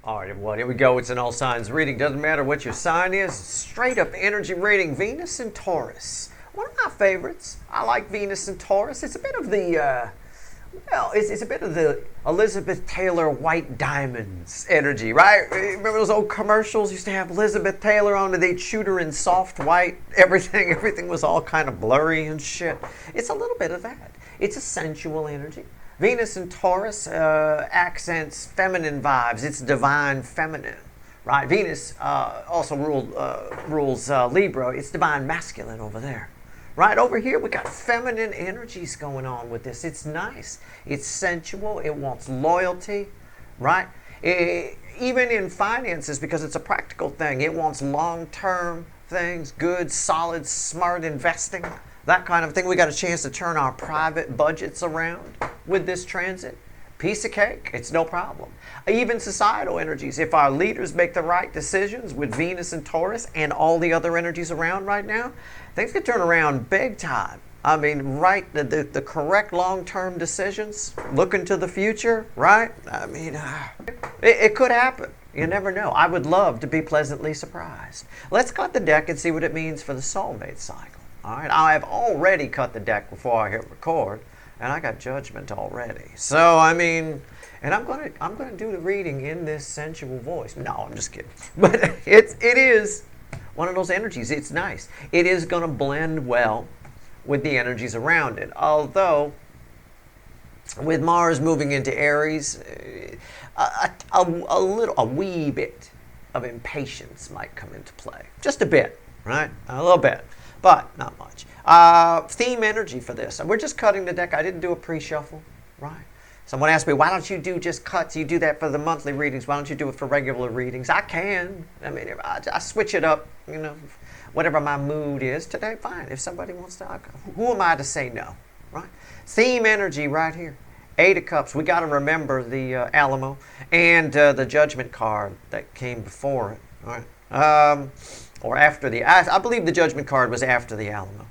All right, everyone, here we go. It's an all signs reading. Doesn't matter what your sign is. Straight up energy reading. Venus and Taurus. One of my favorites. I like Venus and Taurus. It's a bit of the, it's a bit of the Elizabeth Taylor White Diamonds energy, right? Remember those old commercials used to have Elizabeth Taylor on, and they'd shoot her in soft white. Everything was all kind of blurry and shit. It's a little bit of that. It's a sensual energy. Venus in Taurus accents feminine vibes. It's divine feminine, right? Venus also rules Libra. It's divine masculine over there, right? Over here, we got feminine energies going on with this. It's nice. It's sensual. It wants loyalty, right? Even in finances, because it's a practical thing, it wants long-term things, good, solid, smart investing. That kind of thing. We got a chance to turn our private budgets around with this transit. Piece of cake. It's no problem. Even societal energies. If our leaders make the right decisions with Venus and Taurus and all the other energies around right now, things could turn around big time. I mean, right, the correct long-term decisions, looking to the future, right? I mean, it could happen. You never know. I would love to be pleasantly surprised. Let's cut the deck and see what it means for the soulmate cycle. All right, I have already cut the deck before I hit record, and I got judgment already. So I mean, and I'm gonna do the reading in this sensual voice. No, I'm just kidding. But it is one of those energies. It's nice. It is gonna blend well with the energies around it. Although, with Mars moving into Aries, a wee bit of impatience might come into play. Just a bit, right? A little bit. But not much. Theme energy for this. And we're just cutting the deck. I didn't do a pre-shuffle, right? Someone asked me, why don't you do just cuts? You do that for the monthly readings. Why don't you do it for regular readings? I can. I mean, I switch it up, you know, whatever my mood is. Today, fine. If somebody wants to, who am I to say no, right? Theme energy right here. Eight of Cups. We got to remember the Alamo and the Judgment card that came before it, all right? Or after the, I believe the Judgment card was after the Alamo.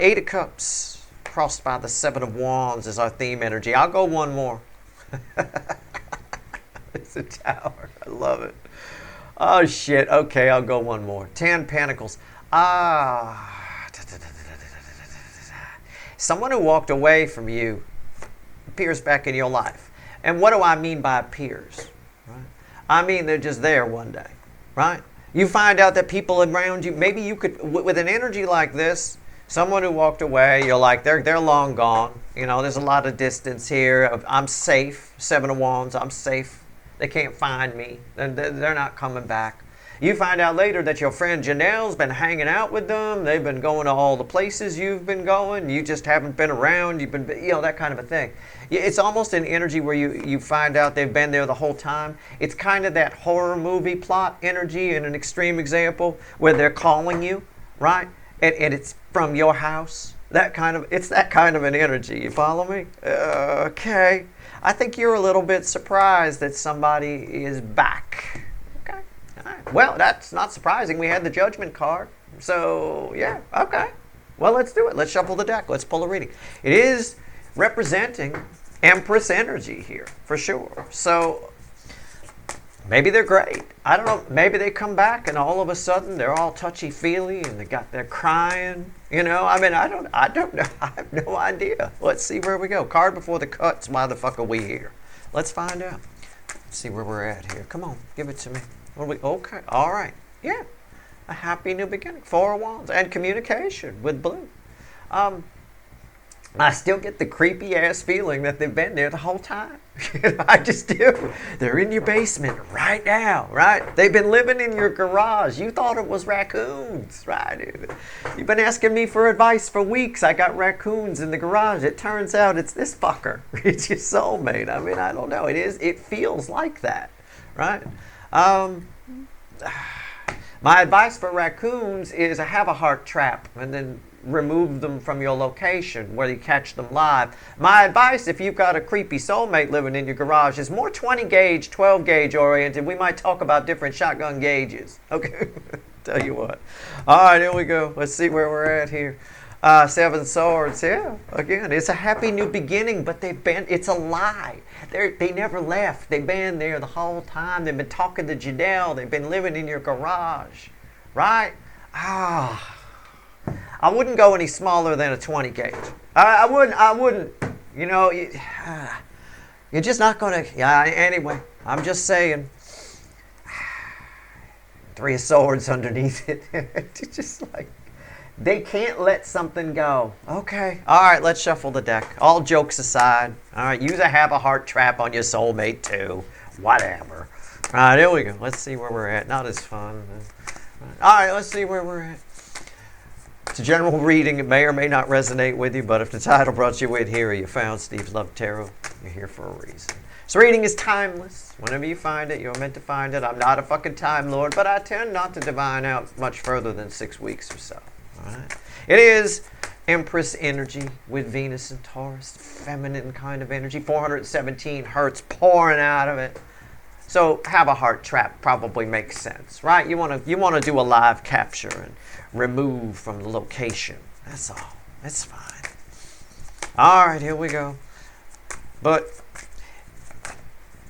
Eight of Cups, crossed by the Seven of Wands is our theme energy. I'll go one more. It's a Tower. I love it. Oh, shit. Okay, I'll go one more. 10 Pentacles. Someone who walked away from you appears back in your life. And what do I mean by appears? Right? I mean they're just there one day, right? You find out that people around you, maybe you could, with an energy like this, someone who walked away, you're like, they're long gone. You know, there's a lot of distance here. I'm safe. Seven of Wands, I'm safe. They can't find me. They're not coming back. You find out later that your friend Janelle's been hanging out with them. They've been going to all the places you've been going. You just haven't been around. You've been, you know, that kind of a thing. It's almost an energy where you find out they've been there the whole time. It's kind of that horror movie plot energy in an extreme example where they're calling you, right? And it's from your house. It's that kind of an energy. You follow me? Okay. I think you're a little bit surprised that somebody is back. Okay. All right. Well, that's not surprising. We had the Judgment card. So, yeah, okay. Well, let's do it. Let's shuffle the deck. Let's pull a reading. It is representing Empress energy here, for sure. So, maybe they're great. I don't know. Maybe they come back and all of a sudden they're all touchy-feely and they're crying. You know, I mean, I don't know. I have no idea. Let's see where we go. Card before the cuts. Why the fuck are we here? Let's find out. Let's see where we're at here. Come on, give it to me. Okay, all right. Yeah, a happy new beginning. Four of Wands and communication with blue. I still get the creepy ass feeling that they've been there the whole time. I just do. They're in your basement right now, right? They've been living in your garage. You thought it was raccoons, right? You've been asking me for advice for weeks. I got raccoons in the garage. It turns out it's this fucker. It's your soulmate. I mean, I don't know. It feels like that, right? My advice for raccoons is have a heart trap and then remove them from your location where you catch them live. My advice, if you've got a creepy soulmate living in your garage, is more 20 gauge, 12 gauge oriented. We might talk about different shotgun gauges. Okay, tell you what. All right, here we go. Let's see where we're at here. Seven Swords, yeah. Again, it's a happy new beginning, but it's a lie. They never left. They've been there the whole time. They've been talking to Janelle. They've been living in your garage, right? Ah, I wouldn't go any smaller than a 20 gauge. I wouldn't. You know, you're just not going to, yeah, anyway, I'm just saying. Three of Swords underneath it. It's just like, they can't let something go. Okay. All right, let's shuffle the deck. All jokes aside. All right, use a have a heart trap on your soulmate too. Whatever. All right, here we go. Let's see where we're at. Not as fun. All right, let's see where we're at. It's a general reading. It may or may not resonate with you, but if the title brought you in here, you found Steve's Love Tarot, you're here for a reason. This reading is timeless. Whenever you find it, you're meant to find it. I'm not a fucking Time Lord, but I tend not to divine out much further than 6 weeks or so. All right. It is Empress energy with Venus and Taurus, feminine kind of energy, 417 hertz pouring out of it. So have a heart trap probably makes sense, right? You want to do a live capture and remove from the location. That's all. That's fine. All right, here we go. But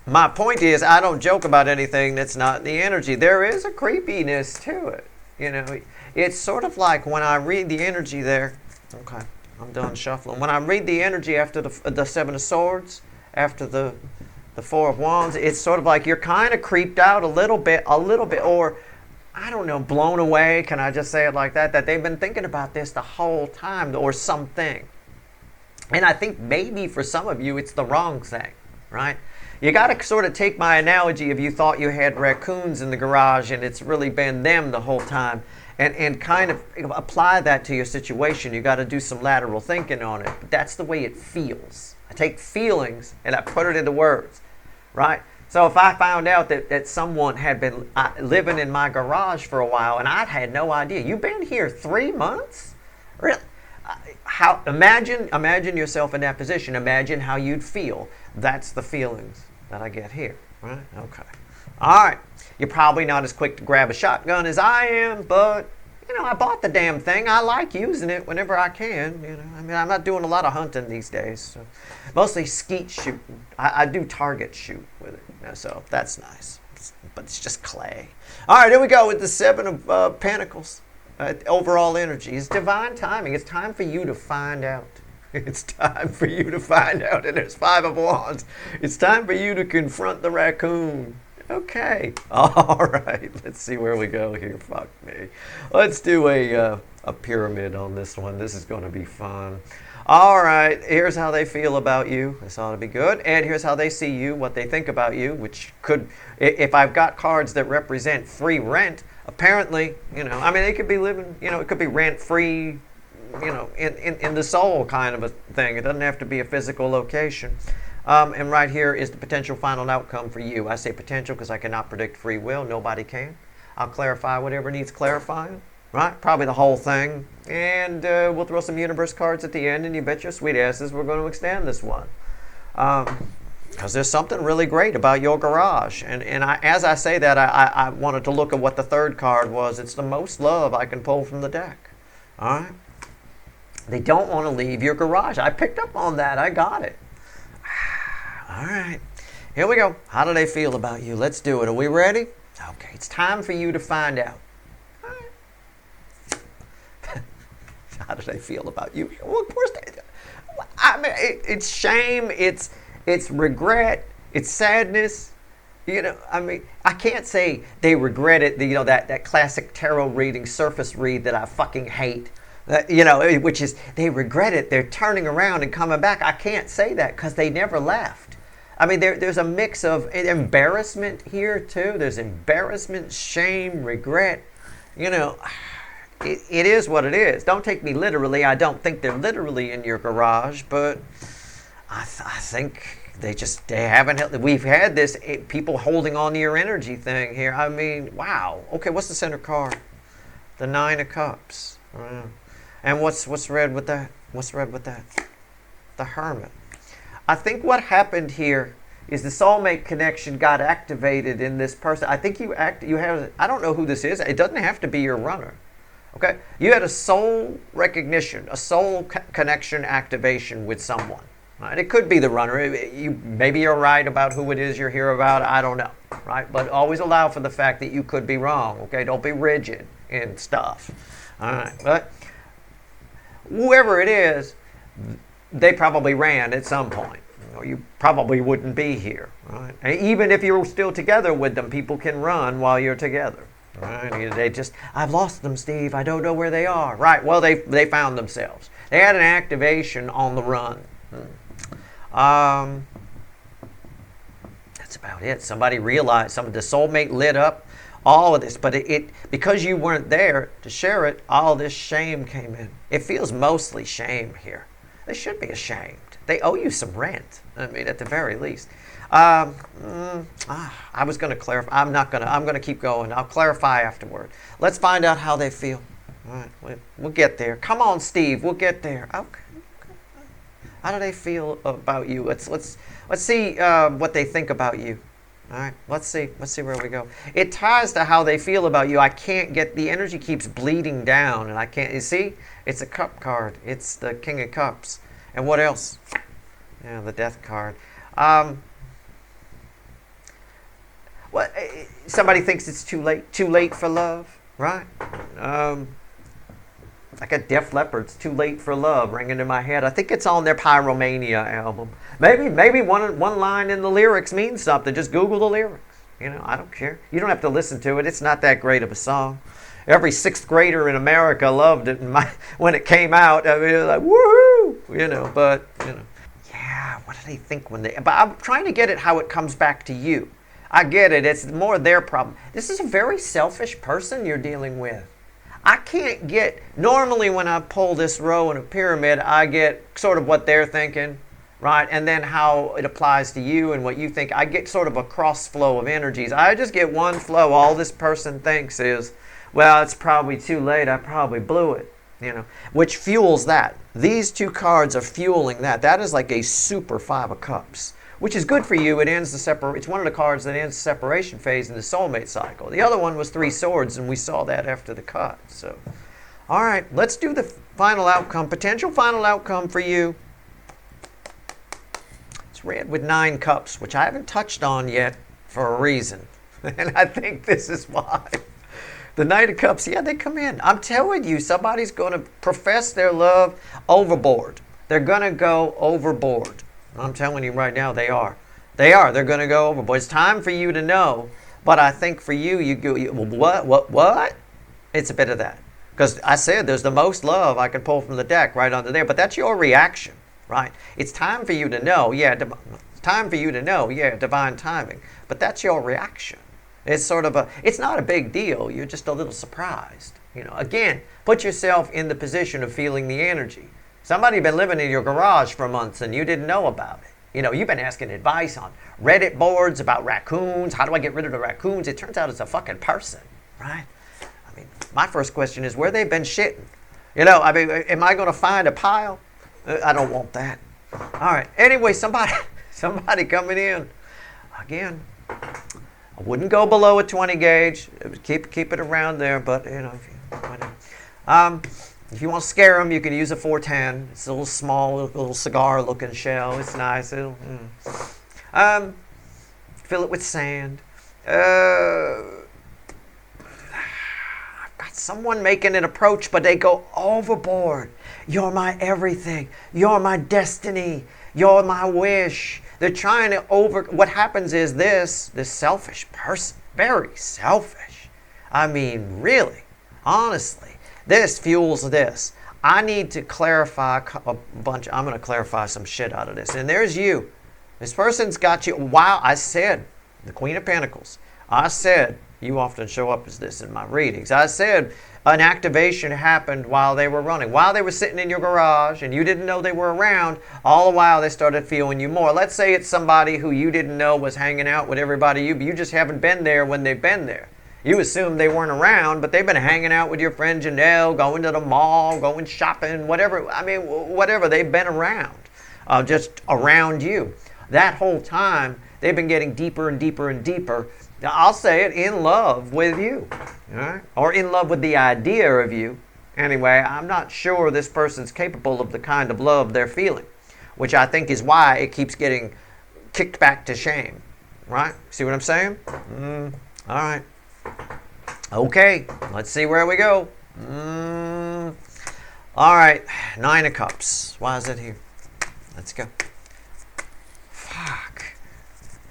my point is, I don't joke about anything that's not the energy. There is a creepiness to it. You know, it's sort of like when I read the energy there. Okay, I'm done shuffling. When I read the energy after the Seven of Swords, after the Four of Wands, it's sort of like you're kind of creeped out a little bit, or I don't know, blown away. Can I just say it like that? That they've been thinking about this the whole time, or something. And I think maybe for some of you, it's the wrong thing, right? You got to sort of take my analogy of you thought you had raccoons in the garage and it's really been them the whole time, and kind of apply that to your situation. You got to do some lateral thinking on it. But that's the way it feels. I take feelings and I put it into words, right? So if I found out that someone had been living in my garage for a while and I had no idea. You've been here 3 months? Really? Imagine yourself in that position. Imagine how you'd feel. That's the feelings that I get here, right? Okay. All right. You're probably not as quick to grab a shotgun as I am, but, you know, I bought the damn thing. I like using it whenever I can, you know. I mean, I'm not doing a lot of hunting these days. So mostly skeet shooting. I do target shoot with it, you know, so that's nice. But it's just clay. All right, here we go with the Seven of Pentacles. Overall energy. It's divine timing. It's time for you to find out. It's time for you to find out. And there's Five of Wands. It's time for you to confront the raccoon. Okay. All right. Let's see where we go here. Fuck me. Let's do a pyramid on this one. This is going to be fun. All right. Here's how they feel about you. This ought to be good. And here's how they see you, what they think about you, which could, if I've got cards that represent free rent, apparently, you know, I mean, they could be living, you know, it could be rent-free, you know, in the soul kind of a thing. It doesn't have to be a physical location. And right here is the potential final outcome for you. I say potential because I cannot predict free will. Nobody can. I'll clarify whatever needs clarifying, right? Probably the whole thing. And we'll throw some universe cards at the end, and you bet your sweet asses we're going to extend this one. Because there's something really great about your garage. And as I say that, I wanted to look at what the third card was. It's the most love I can pull from the deck. All right? They don't want to leave your garage. I picked up on that. I got it. All right. Here we go. How do they feel about you? Let's do it. Are we ready? Okay. It's time for you to find out. All right. How do they feel about you? Well, of course they do. I mean, it's shame. It's regret. It's sadness. You know, I mean, I can't say they regret it. You know, that classic tarot reading, surface read that I fucking hate. You know, which is they regret it. They're turning around and coming back. I can't say that because they never left. I mean, there's a mix of embarrassment here too. There's embarrassment, shame, regret. You know, it is what it is. Don't take me literally. I don't think they're literally in your garage, but I think they haven't. We've had this people holding on to your energy thing here. I mean, wow. Okay, what's the center card? The Nine of Cups. And what's red with that? What's red with that? The Hermit. I think what happened here is the soulmate connection got activated in this person. I think you have. I don't know who this is. It doesn't have to be your runner. Okay, you had a soul recognition, a soul connection activation with someone. Right? It could be the runner. Maybe you're right about who it is you're here about. I don't know. Right? But always allow for the fact that you could be wrong. Okay, don't be rigid in stuff. All right, but whoever it is, they probably ran at some point. You probably wouldn't be here. Right? And even if you're still together with them, people can run while you're together. Right? They just, I've lost them, Steve. I don't know where they are. Right. Well, they found themselves. They had an activation on the run. That's about it. Somebody realized, the soulmate lit up all of this, but it because you weren't there to share it, all this shame came in. It feels mostly shame here. They should be ashamed. They owe you some rent. I mean, at the very least. I was going to clarify. I'm going to keep going. I'll clarify afterward. Let's find out how they feel. All right, we'll get there. Come on, Steve. We'll get there. Okay. How do they feel about you? Let's see what they think about you. All right. Let's see where we go. It ties to how they feel about you. I can't get the energy keeps bleeding down, and I can't. You see, it's a cup card. It's the King of Cups. And what else? Yeah, the Death card. What? Somebody thinks it's too late for love, right? Like a Def Leppard's "Too Late for Love" ringing in my head. I think it's on their Pyromania album. Maybe one line in the lyrics means something. Just Google the lyrics. I don't care. You don't have to listen to it. It's not that great of a song. Every sixth grader in America loved it when it came out. I mean, it was like, woohoo! But yeah, what do they think when they? But I'm trying to get it how it comes back to you. I get it. It's more their problem. This is a very selfish person you're dealing with. I can't get, normally when I pull this row in a pyramid, I get sort of what they're thinking, right? And then how it applies to you and what you think. I get sort of a cross flow of energies. I just get one flow. All this person thinks is, well, it's probably too late. I probably blew it, which fuels that. These two cards are fueling that. That is like a super Five of Cups, which is good for you. It ends it's one of the cards that ends the separation phase in the soulmate cycle. The other one was Three Swords, and we saw that after the cut. So, all right, let's do the final outcome, potential final outcome for you. It's red with 9 cups, which I haven't touched on yet for a reason. And I think this is why. The Knight of Cups, yeah, they come in. I'm telling you, somebody's going to profess their love overboard. They're going to go overboard. I'm telling you right now, they are. They're going to go overboard. It's time for you to know. But I think for you go, what? It's a bit of that. Because I said there's the most love I can pull from the deck right under there. But that's your reaction, right? It's time for you to know. Yeah, divine timing. But that's your reaction. It's it's not a big deal. You're just a little surprised. Again, put yourself in the position of feeling the energy. Somebody been living in your garage for months and you didn't know about it. You've been asking advice on Reddit boards about raccoons. How do I get rid of the raccoons? It turns out it's a fucking person, right? I mean, my first question is where they've been shitting. Am I going to find a pile? I don't want that. All right. Anyway, somebody coming in. Again, I wouldn't go below a 20 gauge. Keep it around there, but, if you want to scare them, you can use a 410. It's a little small, little cigar-looking shell. It's nice. Fill it with sand. I've got someone making an approach, but they go overboard. You're my everything. You're my destiny. You're my wish. They're trying to what happens is this selfish person, very selfish. I mean, really, honestly. This fuels this. I need to clarify a bunch. I'm going to clarify some shit out of this. And there's you. This person's got you. Wow, I said, the Queen of Pentacles. I said, you often show up as this in my readings. I said an activation happened while they were running. While they were sitting in your garage and you didn't know they were around, all the while they started feeling you more. Let's say it's somebody who you didn't know was hanging out with everybody. You just haven't been there when they've been there. You assume they weren't around, but they've been hanging out with your friend Janelle, going to the mall, going shopping, whatever. Whatever. They've been around, just around you. That whole time, they've been getting deeper and deeper and deeper I'll say it, in love with you, all right? Or in love with the idea of you. Anyway, I'm not sure this person's capable of the kind of love they're feeling, which I think is why it keeps getting kicked back to shame, right? See what I'm saying? All right. Okay, let's see where we go. All right, 9 of Cups. Why is it here? Let's go. Fuck.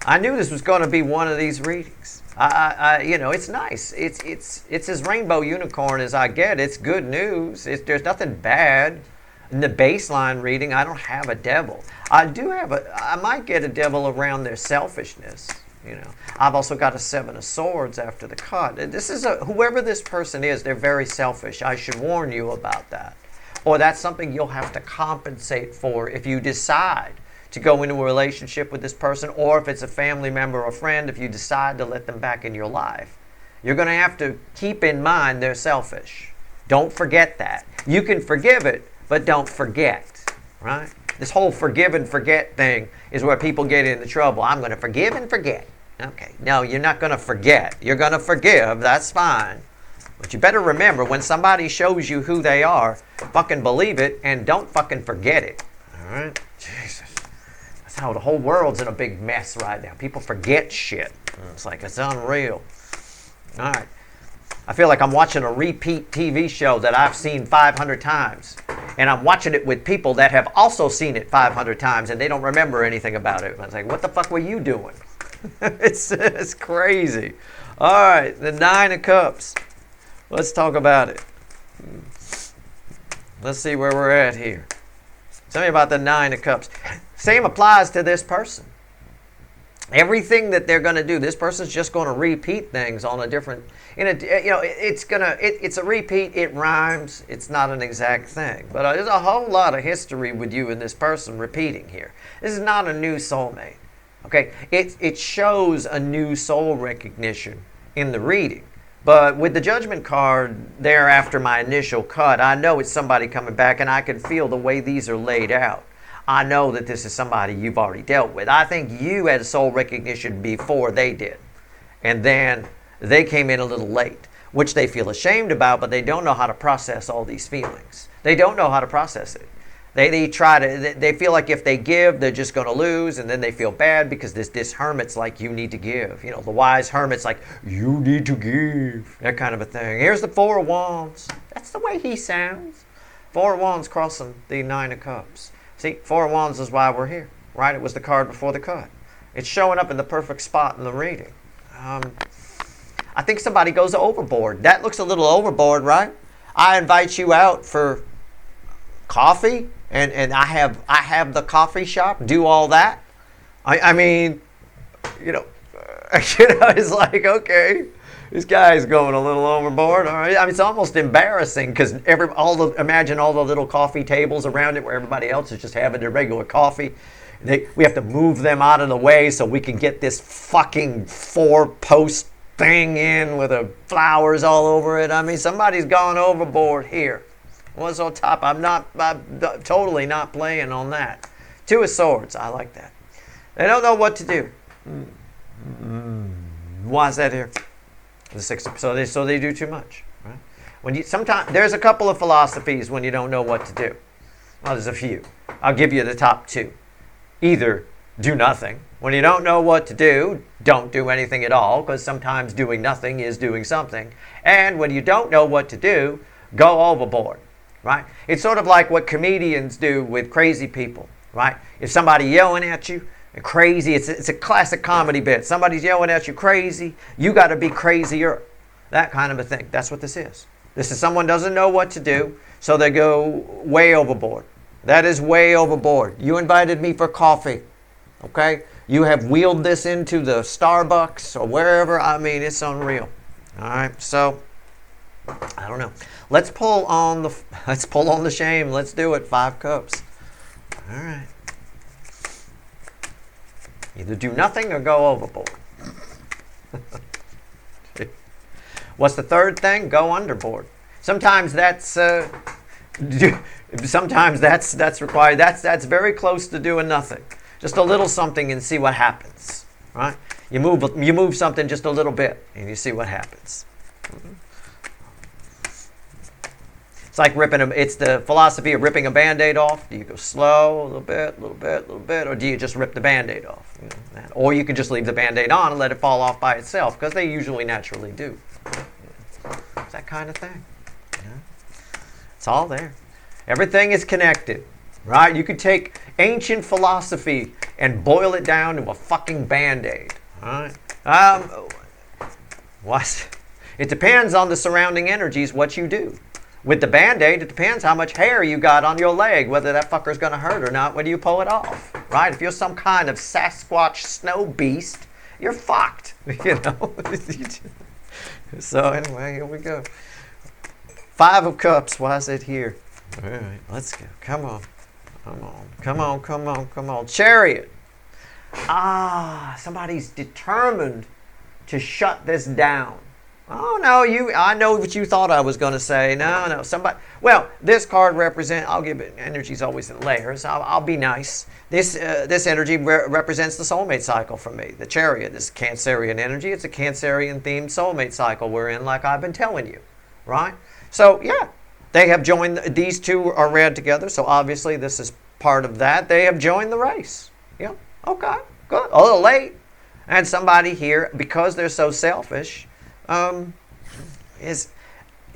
I knew this was going to be one of these readings. It's nice. It's as rainbow unicorn as I get. It's good news. There's nothing bad. In the baseline reading, I don't have a devil. I might get a devil around their selfishness. I've also got a 7 of Swords after the cut. This is whoever this person is, they're very selfish. I should warn you about that. Or that's something you'll have to compensate for if you decide to go into a relationship with this person, or if it's a family member or friend, if you decide to let them back in your life. You're going to have to keep in mind they're selfish. Don't forget that. You can forgive it, but don't forget, right? This whole forgive and forget thing is where people get into trouble. I'm going to forgive and forget. Okay, no, you're not going to forget. You're going to forgive. That's fine. But you better remember, when somebody shows you who they are, fucking believe it and don't fucking forget it. All right? Jesus. That's how the whole world's in a big mess right now. People forget shit. It's like, it's unreal. All right. I feel like I'm watching a repeat TV show that I've seen 500 times. And I'm watching it with people that have also seen it 500 times and they don't remember anything about it. I was like, what the fuck were you doing? It's crazy. All right, the 9 of Cups. Let's talk about it. Let's see where we're at here. Tell me about the 9 of Cups. Same applies to this person. Everything that they're going to do, this person's just going to repeat things on a different. It's a repeat. It rhymes. It's not an exact thing, but there's a whole lot of history with you and this person repeating here. This is not a new soulmate. Okay, it shows a new soul recognition in the reading. But with the Judgment card there after my initial cut, I know it's somebody coming back, and I can feel the way these are laid out. I know that this is somebody you've already dealt with. I think you had soul recognition before they did. And then they came in a little late, which they feel ashamed about, but they don't know how to process all these feelings. They don't know how to process it. They feel like if they give, they're just going to lose, and then they feel bad because this hermit's like, you need to give. The wise hermit's like, you need to give. That kind of a thing. Here's the 4 of Wands. That's the way he sounds. 4 of Wands crossing the 9 of Cups. See, 4 of Wands is why we're here, right? It was the card before the cut. It's showing up in the perfect spot in the reading. I think somebody goes overboard. That looks a little overboard, right? I invite you out for coffee, and I have the coffee shop, do all that. I mean, it's like, okay, this guy's going a little overboard. All right, I mean, it's almost embarrassing because imagine all the little coffee tables around it where everybody else is just having their regular coffee. We have to move them out of the way so we can get this fucking 4-post thing in with the flowers all over it. I mean, somebody's gone overboard here. What's on top? I'm totally not playing on that. 2 of Swords. I like that. They don't know what to do. Why is that here? The 6 of, so they do too much. Right? Sometimes there's a couple of philosophies when you don't know what to do. Well, there's a few. I'll give you the top 2. Either do nothing. When you don't know what to do, don't do anything at all, because sometimes doing nothing is doing something. And when you don't know what to do, go overboard. Right? It's sort of like what comedians do with crazy people, right? If somebody yelling at you, crazy, it's a classic comedy bit. Somebody's yelling at you crazy, you got to be crazier. That kind of a thing. That's what this is. This is someone doesn't know what to do, so they go way overboard. That is way overboard. You invited me for coffee, okay? You have wheeled this into the Starbucks or wherever. I mean, it's unreal. All right, so I don't know. Let's pull on the shame. Let's do it. 5 Cups. All right. Either do nothing or go overboard. What's the third thing? Go underboard. Sometimes that's required. That's very close to doing nothing. Just a little something and see what happens. Right? You move something just a little bit, and you see what happens. It's like it's the philosophy of ripping a Band-Aid off. Do you go slow, a little bit, a little bit, a little bit, or do you just rip the Band-Aid off? Or you can just leave the Band-Aid on and let it fall off by itself, because they usually naturally do. It's that kind of thing. It's all there. Everything is connected, right? You could take ancient philosophy and boil it down to a fucking Band-Aid. All right. What? It depends on the surrounding energies, what you do. With the Band-Aid, it depends how much hair you got on your leg, whether that fucker's going to hurt or not when you pull it off, right? If you're some kind of Sasquatch snow beast, you're fucked, So anyway, here we go. 5 of Cups, why is it here? All right, let's go. Come on. Come on. Chariot. Somebody's determined to shut this down. Oh, no, I know what you thought I was going to say. No, somebody. Well, this card I'll give it, energy's always in layers. I'll be nice. This energy represents the soulmate cycle for me. The Chariot is Cancerian energy. It's a Cancerian themed soulmate cycle we're in, like I've been telling you, right? So, yeah, they have joined, these two are read together, so obviously this is part of that. They have joined the race. Yeah, okay, good. A little late. And somebody here, because they're so selfish, is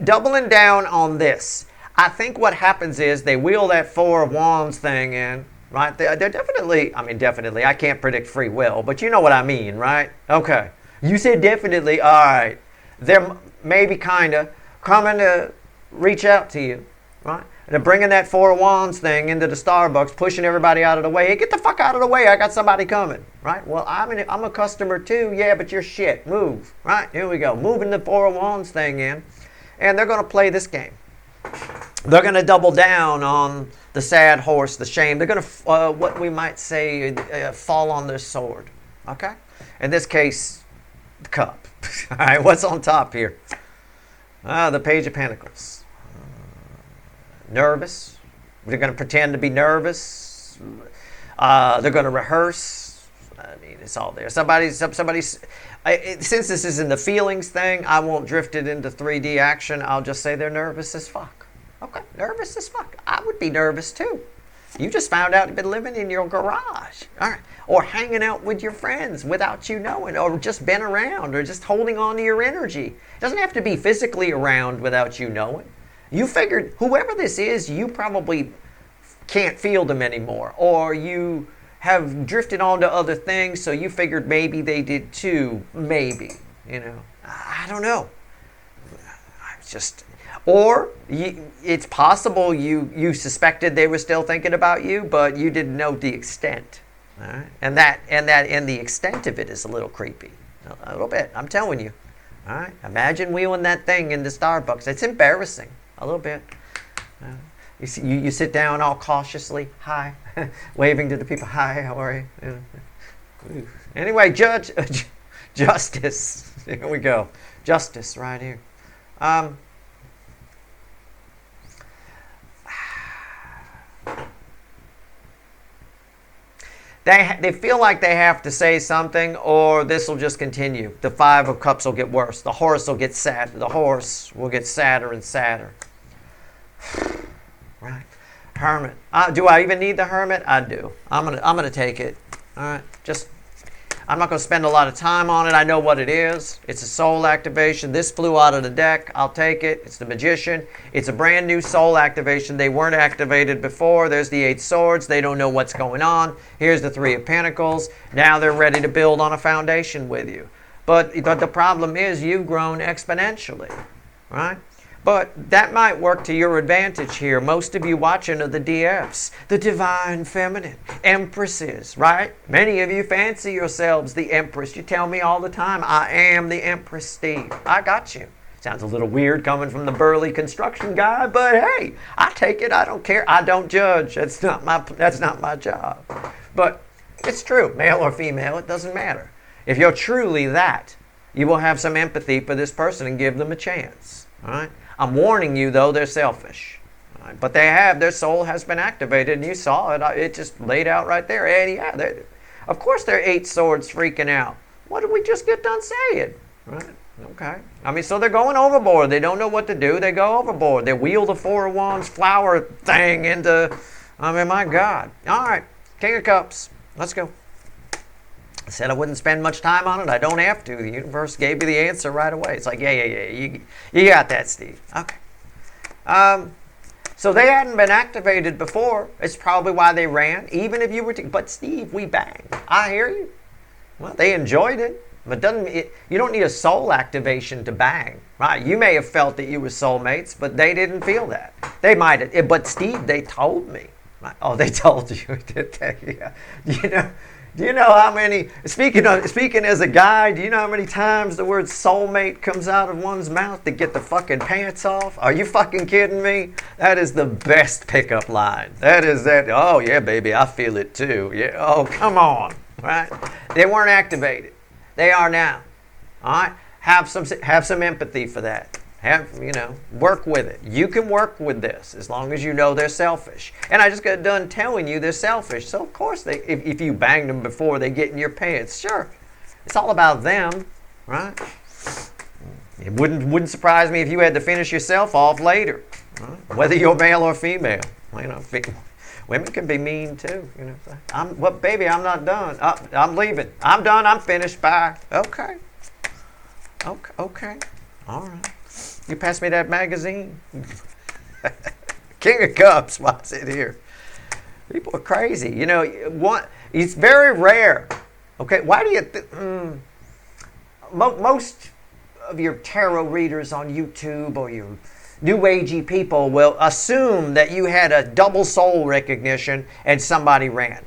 doubling down on this. I think what happens is they wheel that 4 of Wands thing in, right? They're definitely, I can't predict free will, but you know what I mean, right? Okay. You said definitely, all right. They're maybe kind of coming to reach out to you, right? They're bringing that 4 of Wands thing into the Starbucks, pushing everybody out of the way. Hey, get the fuck out of the way. I got somebody coming, right? Well, I'm a customer too. Yeah, but you're shit. Move, right? Here we go. Moving the 4 of Wands thing in. And they're going to play this game. They're going to double down on the sad horse, the shame. They're going to, what we might say, fall on their sword, okay? In this case, the cup. All right, what's on top here? The Page of Pentacles. Nervous. They're going to pretend to be nervous. They're going to rehearse. It's all there. Somebody's. Since this is in the feelings thing, I won't drift it into 3D action. I'll just say they're nervous as fuck. Okay, nervous as fuck. I would be nervous too. You just found out you've been living in your garage, all right, or hanging out with your friends without you knowing, or just been around, or just holding on to your energy. It doesn't have to be physically around without you knowing. You figured whoever this is, you probably can't feel them anymore, or you have drifted on to other things, so you figured maybe they did too, maybe, I don't know. Or it's possible you suspected they were still thinking about you, but you didn't know the extent. All right? And the extent of it is a little creepy. A little bit, I'm telling you. All right? Imagine wheeling that thing into Starbucks. It's embarrassing. A little bit. You sit down all cautiously. Hi. Waving to the people. Hi, how are you? Anyway, justice. Here we go. Justice right here. They feel like they have to say something, or this will just continue. The 5 of Cups will get worse. The horse will get sad. The horse will get sadder and sadder. Right. Hermit. Do I even need the Hermit? I do. I'm gonna take it. All right. I'm not going to spend a lot of time on it. I know what it is. It's a soul activation. This flew out of the deck. I'll take it. It's the Magician. It's a brand new soul activation. They weren't activated before. There's the 8 swords. They don't know what's going on. Here's the 3 of Pentacles. Now they're ready to build on a foundation with you. But the problem is you've grown exponentially, right? But that might work to your advantage here. Most of you watching are the DFs, the divine feminine, empresses, right? Many of you fancy yourselves the empress. You tell me all the time, I am the Empress Steve. I got you. Sounds a little weird coming from the burly construction guy, but hey, I take it. I don't care. I don't judge. That's not my job. But it's true, male or female, it doesn't matter. If you're truly that, you will have some empathy for this person and give them a chance, all right? I'm warning you, though, they're selfish. Right? But their soul has been activated, and you saw it. It just laid out right there. And yeah, of course they're 8 swords freaking out. What did we just get done saying? Right? Okay. I mean, so they're going overboard. They don't know what to do. They go overboard. They wheel the Four of Wands flower thing into, I mean, my God. All right. King of Cups. Let's go. I said I wouldn't spend much time on it. I don't have to. The universe gave me the answer right away. It's like, yeah. You got that, Steve. Okay. So they hadn't been activated before. It's probably why they ran. Even if you were to, but Steve, we banged. I hear you. Well, they enjoyed it. But you don't need a soul activation to bang, right? You may have felt that you were soulmates, but they didn't feel that. They might have. But Steve, they told me. Right? Oh, they told you, did they? Yeah. Do you know how many? Speaking as a guy, do you know how many times the word soulmate comes out of one's mouth to get the fucking pants off? Are you fucking kidding me? That is the best pickup line. That is that. Oh yeah, baby, I feel it too. Yeah. Oh, come on, right? They weren't activated. They are now. All right? Have some empathy for that. Work with it. You can work with this as long as you know they're selfish. And I just got done telling you they're selfish. So of course if you banged them before they get in your pants, sure. It's all about them, right? It wouldn't surprise me if you had to finish yourself off later, right? Whether you're male or female. Women can be mean too. Baby, I'm not done. I'm leaving. I'm done. I'm finished. Bye. Okay. All right. You pass me that magazine. King of Cups. What's it here? People are crazy. It's very rare. Okay. Why do you? Most of your tarot readers on YouTube or your New Agey people will assume that you had a double soul recognition and somebody ran.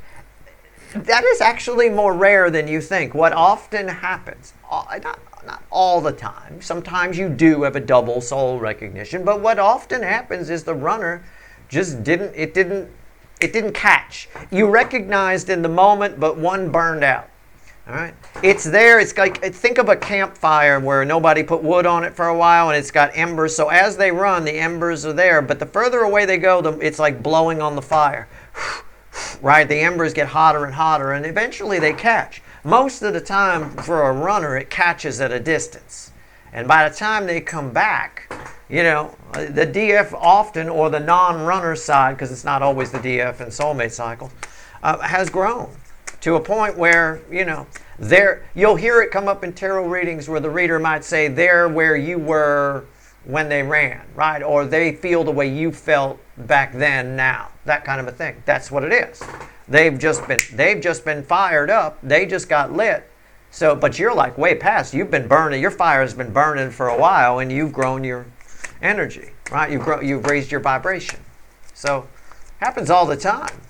That is actually more rare than you think. What often happens, not all the time, sometimes you do have a double soul recognition, but what often happens is the runner just didn't catch. You recognized in the moment, but one burned out. All right, it's there. It's like, think of a campfire where nobody put wood on it for a while, and it's got embers. So as they run, the embers are there. But the further away they go, it's like blowing on the fire. Right, the embers get hotter and hotter, and eventually they catch. Most of the time, for a runner, it catches at a distance, and by the time they come back, the DF often, or the non-runner side, because it's not always the DF and soulmate cycle, has grown to a point where, you'll hear it come up in tarot readings where the reader might say they're where you were when they ran, right? Or they feel the way you felt back then now. That kind of a thing. That's what it is. They've just been fired up. They just got lit. So, but you're like way past. You've been burning. Your fire has been burning for a while, and you've grown your energy, right? You've raised your vibration. So, happens all the time.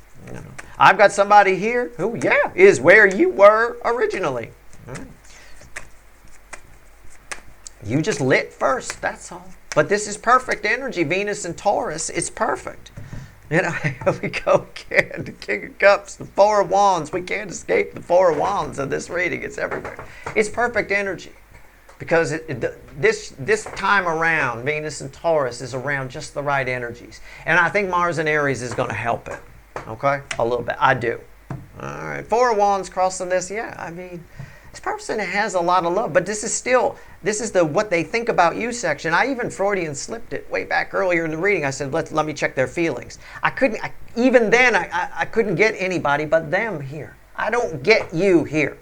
I've got somebody here who, is where you were originally. Right. You just lit first, that's all. But this is perfect energy, Venus and Taurus. It's perfect. Here we go again. The King of Cups, the Four of Wands. We can't escape the Four of Wands in this reading. It's everywhere. It's perfect energy. Because this time around, Venus and Taurus is around just the right energies. And I think Mars and Aries is going to help it. Okay? A little bit. I do. All right. Four of Wands crossing this. Yeah, I mean, this person has a lot of love. But this is the what they think about you section. I even Freudian slipped it way back earlier in the reading. I said, let me check their feelings. I couldn't get anybody but them here. I don't get you here.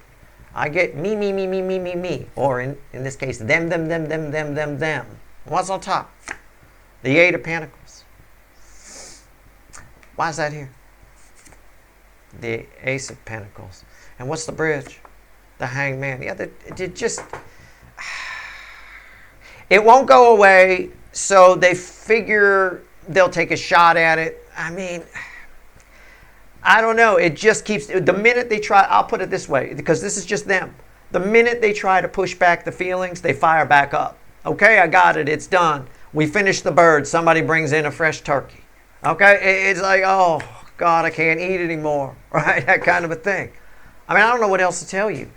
I get me. Or in this case, them. What's on top? The Eight of Pentacles. Why is that here? The Ace of Pentacles. And what's the bridge? The Hangman. Yeah, it won't go away, so they figure they'll take a shot at it. I mean, I don't know. It just keeps, the minute they try, I'll put it this way, because this is just them. The minute they try to push back the feelings, they fire back up. Okay, I got it. It's done. We finished the bird. Somebody brings in a fresh turkey. Okay, it's like, oh, God, I can't eat anymore. Right, that kind of a thing. I mean, I don't know what else to tell you.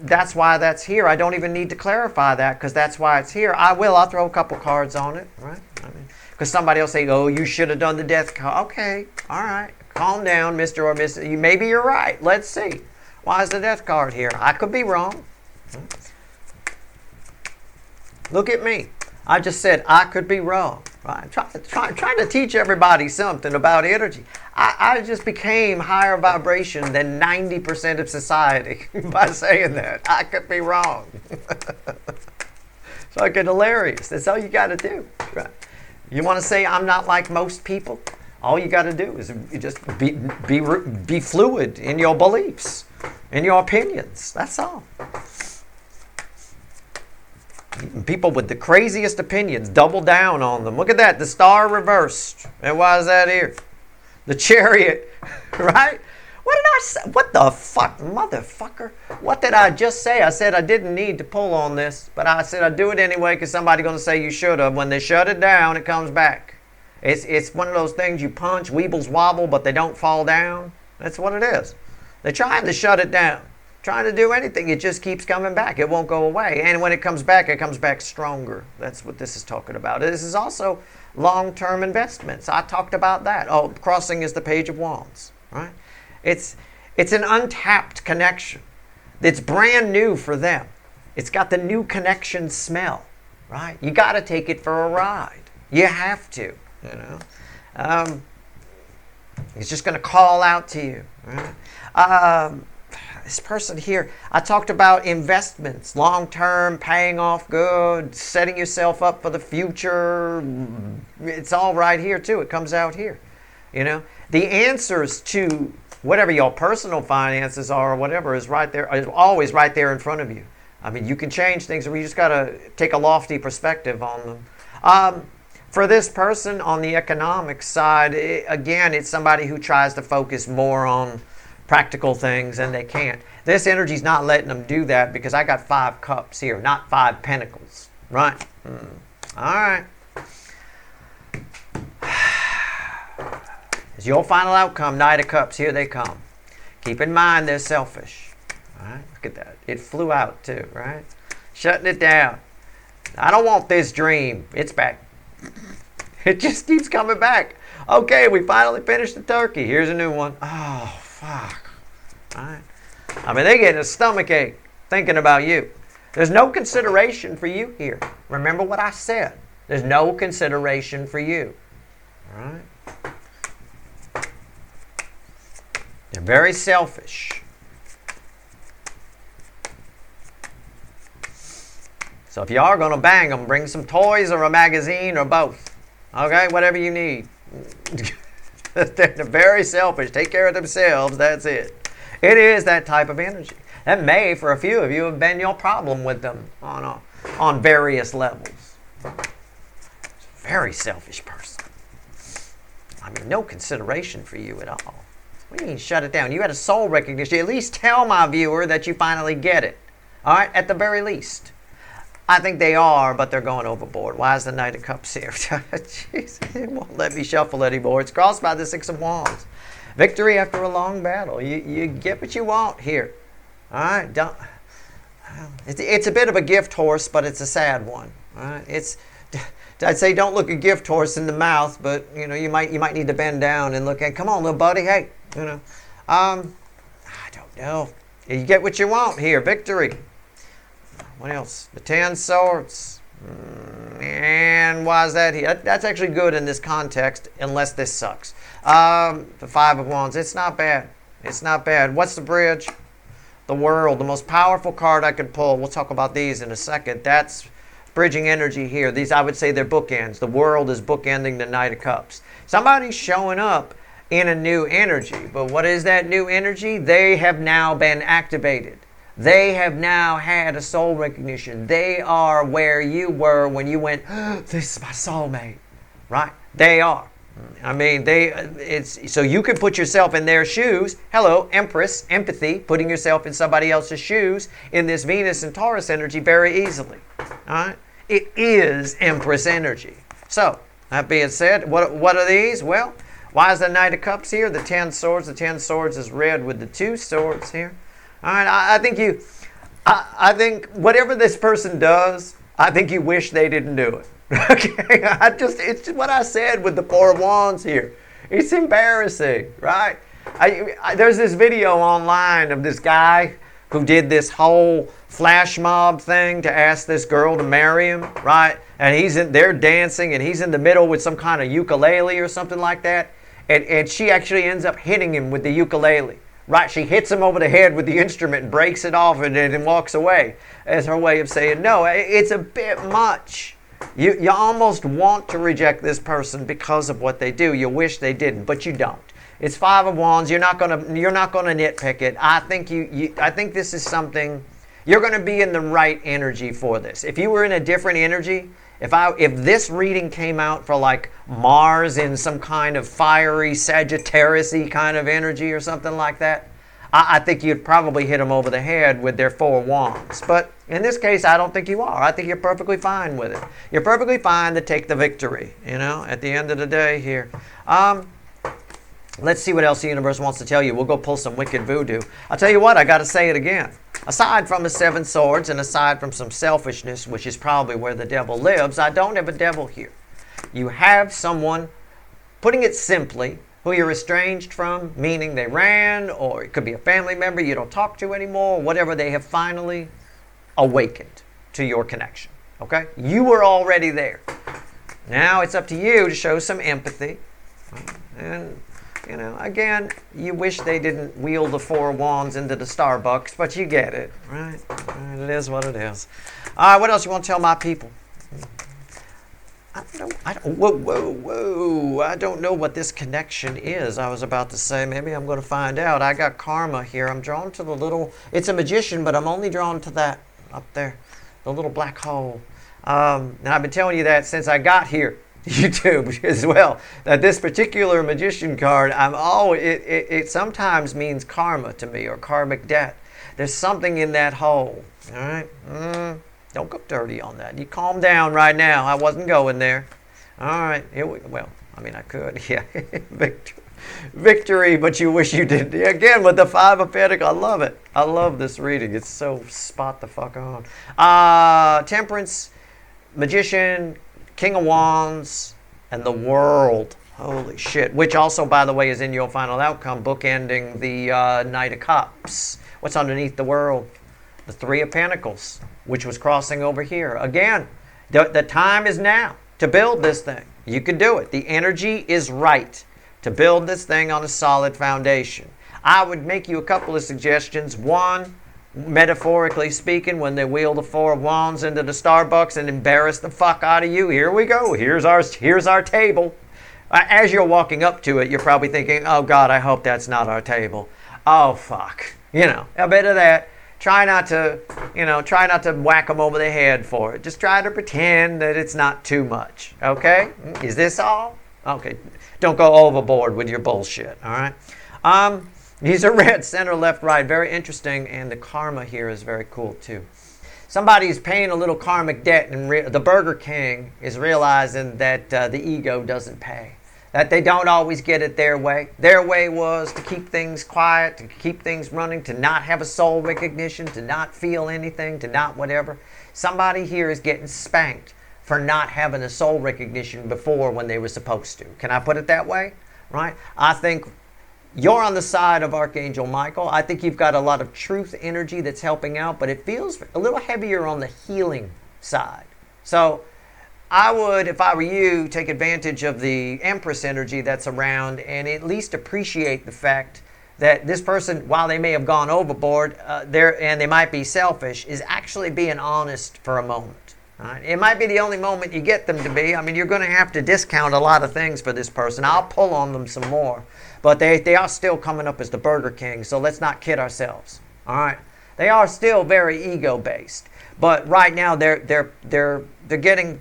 That's why that's here. I don't even need to clarify that because that's why it's here. I'll throw a couple cards on it, right? I mean, because somebody will say, oh, you should have done the death card. Okay, all right. Calm down, Mr. or Mrs. Maybe you're right. Let's see. Why is the death card here? I could be wrong. Look at me. I just said I could be wrong. Right? Trying to teach everybody something about energy. I just became higher vibration than 90% of society by saying that. I could be wrong. It's fucking hilarious. That's all you got to do. Right? You want to say I'm not like most people? All you got to do is just be fluid in your beliefs, in your opinions. That's all. People with the craziest opinions, double down on them. Look at that, the star reversed. And why is that here? The chariot, right? What did I say? What the fuck, motherfucker? What did I just say? I said I didn't need to pull on this, but I said I'd do it anyway because somebody's going to say you should have. When they shut it down, it comes back. It's one of those things you punch, weebles wobble, but they don't fall down. That's what it is. They're trying to shut it down. Trying to do anything, it just keeps coming back. It won't go away. And when it comes back stronger. That's what this is talking about. This is also long-term investments. I talked about that. Oh, crossing is the Page of Wands, right? It's an untapped connection. It's brand new for them. It's got the new connection smell, right? You got to take it for a ride. You have to, you know. It's just going to call out to you, right? This person here, I talked about investments, long-term, paying off good, setting yourself up for the future. It's all right here too. It comes out here. You know, the answers to whatever your personal finances are or whatever is right there, is always right there in front of you. I mean, you can change things, but you just got to take a lofty perspective on them. For this person on the economic side, again, it's somebody who tries to focus more on practical things and they can't. This energy's not letting them do that because I got 5 cups here, not 5 pentacles. Right? All right. As your final outcome, Knight of Cups, here they come. Keep in mind they're selfish. All right? Look at that. It flew out too, right? Shutting it down. I don't want this dream. It's back. It just keeps coming back. Okay, we finally finished the turkey. Here's a new one. Oh, fuck. All right. I mean, they're getting a stomach ache thinking about you. There's no consideration for you here. Remember what I said. There's no consideration for you. All right? They're very selfish. So if you are going to bang them, bring some toys or a magazine or both. Okay? Whatever you need. They're very selfish. Take care of themselves. That's it. It is that type of energy. That may, for a few of you, have been your problem with them on various levels. Very selfish person. I mean, no consideration for you at all. What do you mean shut it down? You had a soul recognition. At least tell my viewer that you finally get it. All right? At the very least. I think they are, but they're going overboard. Why is the Knight of Cups here? Jeez, it won't let me shuffle anymore. It's crossed by the 6 of Wands. Victory after a long battle. You get what you want here. All right? It's a bit of a gift horse, but it's a sad one. All right? I'd say don't look a gift horse in the mouth, but you know you might need to bend down and look at. Come on, little buddy. Hey, you know. I don't know. You get what you want here. Victory. What else? The 10 Swords. And why is that here? That's actually good in this context, unless this sucks. The 5 of Wands. It's not bad. It's not bad. What's the bridge? The World. The most powerful card I could pull. We'll talk about these in a second. That's bridging energy here. These, I would say, they're bookends. The World is bookending the Knight of Cups. Somebody's showing up in a new energy. But what is that new energy? They have now been activated. They have now had a soul recognition. They are where you were when you went, oh, this is my soulmate, right? They are. I mean, so you can put yourself in their shoes. Hello, Empress, empathy, putting yourself in somebody else's shoes in this Venus and Taurus energy very easily. All right? It is Empress energy. So, that being said, what are these? Well, why is the Knight of Cups here? The 10 Swords. The 10 Swords is red with the 2 Swords here. All right, I think whatever this person does, I think you wish they didn't do it. Okay, it's just what I said with the 4 of Wands here. It's embarrassing, right? There's this video online of this guy who did this whole flash mob thing to ask this girl to marry him, right? And they're dancing, and he's in the middle with some kind of ukulele or something like that. And she actually ends up hitting him with the ukulele. Right, she hits him over the head with the instrument and breaks it off and walks away as her way of saying, no, it's a bit much. You almost want to reject this person because of what they do. You wish they didn't, but you don't. It's Five of Wands. You're not gonna nitpick it. I think this is something you're gonna be in the right energy for this. If you were in a different energy, if this reading came out for like Mars in some kind of fiery Sagittarius-y kind of energy or something like that, I think you'd probably hit them over the head with their Four of Wands. But in this case, I don't think you are. I think you're perfectly fine with it. You're perfectly fine to take the victory, at the end of the day here. Let's see what else the universe wants to tell you. We'll go pull some wicked voodoo. I'll tell you what, I got to say it again. Aside from the Seven Swords and aside from some selfishness, which is probably where the devil lives, I don't have a devil here. You have someone, putting it simply, who you're estranged from, meaning they ran, or it could be a family member you don't talk to anymore, whatever, they have finally awakened to your connection. Okay? You were already there. Now it's up to you to show some empathy. And again, you wish they didn't wheel the Four of Wands into the Starbucks, but you get it, right? It is what it is. All right, what else you want to tell my people? Whoa. I don't know what this connection is. I was about to say, maybe I'm going to find out. I got karma here. I'm drawn to the little, it's a magician, but I'm only drawn to that up there, the little black hole. And I've been telling you that since I got here. YouTube as well, that this particular magician card, it sometimes means karma to me, or karmic debt. There's something in that hole. All right, don't go dirty on that. You calm down right now. I wasn't going there. All right, I could, yeah. Victory, but you wish you didn't. Again, with the Five of Pentacles, I love it. I love this reading. It's so spot the fuck on. Temperance, magician, King of Wands, and the World. Holy shit. Which also, by the way, is in your final outcome, bookending the Knight of Cups. What's underneath the World? The Three of Pentacles, which was crossing over here. Again, the time is now to build this thing. You can do it. The energy is right to build this thing on a solid foundation. I would make you a couple of suggestions. One, metaphorically speaking, when they wheel the Four of Wands into the Starbucks and embarrass the fuck out of you, here we go. Here's our table. As you're walking up to it, you're probably thinking, oh God, I hope that's not our table. Oh fuck. A bit of that. Try not to whack them over the head for it. Just try to pretend that it's not too much. Okay? Is this all? Okay. Don't go overboard with your bullshit. All right? These are red, center, left, right. Very interesting, and the karma here is very cool too. Somebody's paying a little karmic debt, and the Burger King is realizing that the ego doesn't pay. That they don't always get it their way. Their way was to keep things quiet, to keep things running, to not have a soul recognition, to not feel anything, to not whatever. Somebody here is getting spanked for not having a soul recognition before when they were supposed to. Can I put it that way? Right? I think you're on the side of Archangel Michael. I think you've got a lot of truth energy that's helping out, but it feels a little heavier on the healing side. So I would, if I were you, take advantage of the Empress energy that's around and at least appreciate the fact that this person, while they may have gone overboard, and they might be selfish, is actually being honest for a moment. Right? It might be the only moment you get them to be. I mean, you're going to have to discount a lot of things for this person. I'll pull on them some more. But they are still coming up as the Burger King, so let's not kid ourselves. All right? They are still very ego-based. But right now, they're getting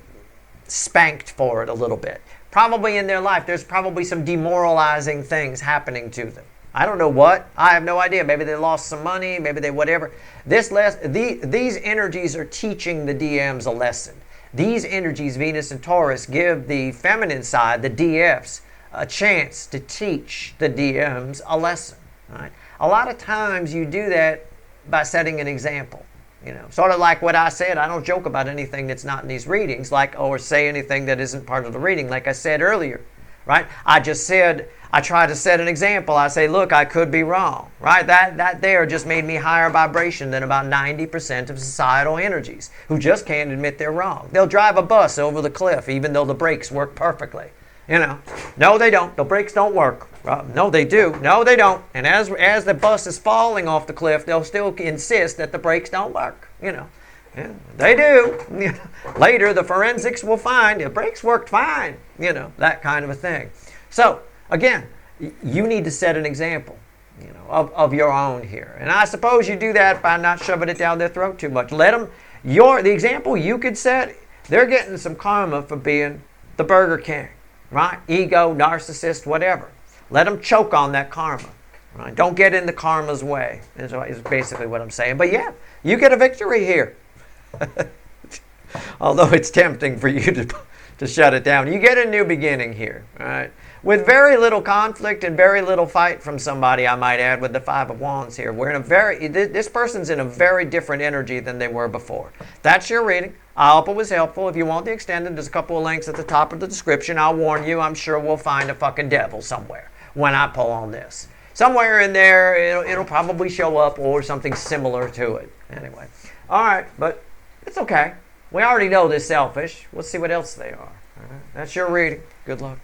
spanked for it a little bit. Probably in their life, there's probably some demoralizing things happening to them. I don't know what. I have no idea. Maybe they lost some money. Maybe they whatever. These energies are teaching the DMs a lesson. These energies, Venus and Taurus, give the feminine side, the DFs, a chance to teach the DMs a lesson. Right? A lot of times you do that by setting an example. Sort of like what I said. I don't joke about anything that's not in these readings, or say anything that isn't part of the reading. Like I said earlier, right? I just said, I try to set an example. I say, look, I could be wrong, right? That there just made me higher vibration than about 90% of societal energies who just can't admit they're wrong. They'll drive a bus over the cliff even though the brakes work perfectly. You know, no, they don't. The brakes don't work. No, they do. No, they don't. And as the bus is falling off the cliff, they'll still insist that the brakes don't work. You know, yeah, they do. Later, the forensics will find the brakes worked fine. You know, that kind of a thing. So, again, you need to set an example, you know, of your own here. And I suppose you do that by not shoving it down their throat too much. Let them, the example you could set, they're getting some karma for being the Burger King. Right? Ego, narcissist, whatever. Let them choke on that karma. Right? Don't get in the karma's way, is basically what I'm saying. But yeah, you get a victory here. Although it's tempting for you to shut it down. You get a new beginning here. All right? With very little conflict and very little fight from somebody, I might add, with the Five of Wands here. We're in this person's in a very different energy than they were before. That's your reading. I hope it was helpful. If you want the extended, there's a couple of links at the top of the description. I'll warn you, I'm sure we'll find a fucking devil somewhere when I pull on this. Somewhere in there, it'll probably show up or something similar to it. Anyway. All right, but it's okay. We already know they're selfish. We'll see what else they are. All right? That's your reading. Good luck.